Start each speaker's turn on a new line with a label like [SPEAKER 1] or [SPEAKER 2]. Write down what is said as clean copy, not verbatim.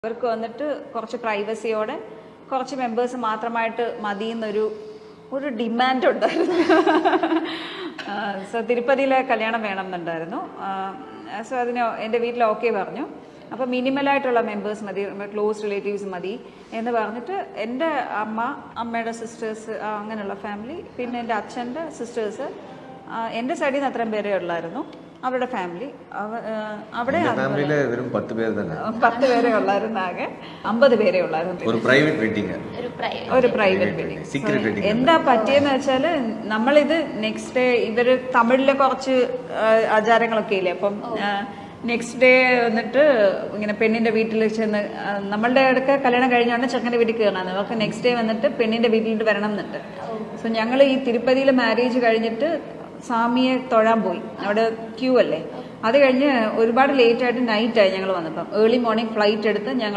[SPEAKER 1] അവർക്ക് വന്നിട്ട് കുറച്ച് പ്രൈവസിയോടെ കുറച്ച് മെമ്പേഴ്സ് മാത്രമായിട്ട് മതിയെന്നൊരു ഡിമാൻഡ് ഉണ്ടായിരുന്നു. സോ തിരുപ്പതിയിലെ കല്യാണം വേണമെന്നുണ്ടായിരുന്നു. സോ അതിന് എൻ്റെ വീട്ടിൽ ഓക്കെ പറഞ്ഞു. അപ്പോൾ മിനിമലായിട്ടുള്ള മെമ്പേഴ്സ് മതി, ക്ലോസ് റിലേറ്റീവ്സ് മതി എന്ന് പറഞ്ഞിട്ട് എൻ്റെ അമ്മയുടെ സിസ്റ്റേഴ്സ്, അങ്ങനെയുള്ള ഫാമിലി, പിന്നെ എൻ്റെ അച്ഛൻ്റെ സിസ്റ്റേഴ്സ്, എൻ്റെ സൈഡിൽ നിന്ന് അത്രയും പേരേ ഉള്ളായിരുന്നു. അവരുടെ ഫാമിലി അവിടെ
[SPEAKER 2] 10 പേര് തന്നെ,
[SPEAKER 1] 10 പേരേ ഉള്ളായിരുന്നു. ആകെ 50 പേരേ ഉള്ളായിരുന്നു.
[SPEAKER 2] ഒരു പ്രൈവറ്റ് വെഡിങ്.
[SPEAKER 1] എന്താ പറ്റിയെന്ന് വെച്ചാൽ, നമ്മളിത് നെക്സ്റ്റ് ഡേ ഇവര് തമിഴിലെ കുറച്ച് ആചാരങ്ങളൊക്കെ ഇല്ലേ, അപ്പം നെക്സ്റ്റ് ഡേ വന്നിട്ട് ഇങ്ങനെ പെണ്ണിന്റെ വീട്ടിൽ ചെന്ന്, നമ്മളുടെ അടുക്ക കല്യാണം കഴിഞ്ഞാണ് ചെക്കൻ്റെ വീട്ടിൽ കയറണം. അവർക്ക് നെക്സ്റ്റ് ഡേ വന്നിട്ട് പെണ്ണിന്റെ വീട്ടിലോട്ട് വരണം എന്നുണ്ട്. സോ ഞങ്ങൾ ഈ തിരുപ്പതിയിൽ മാരേജ് കഴിഞ്ഞിട്ട് സ്വാമിയെ തൊഴാൻ പോയി. അവിടെ ക്യൂ അല്ലേ. അത് കഴിഞ്ഞ് ഒരുപാട് ലേറ്റ് ആയിട്ട് നൈറ്റായി ഞങ്ങൾ വന്നപ്പം. ഏർലി മോർണിംഗ് ഫ്ലൈറ്റ് എടുത്ത് ഞങ്ങൾ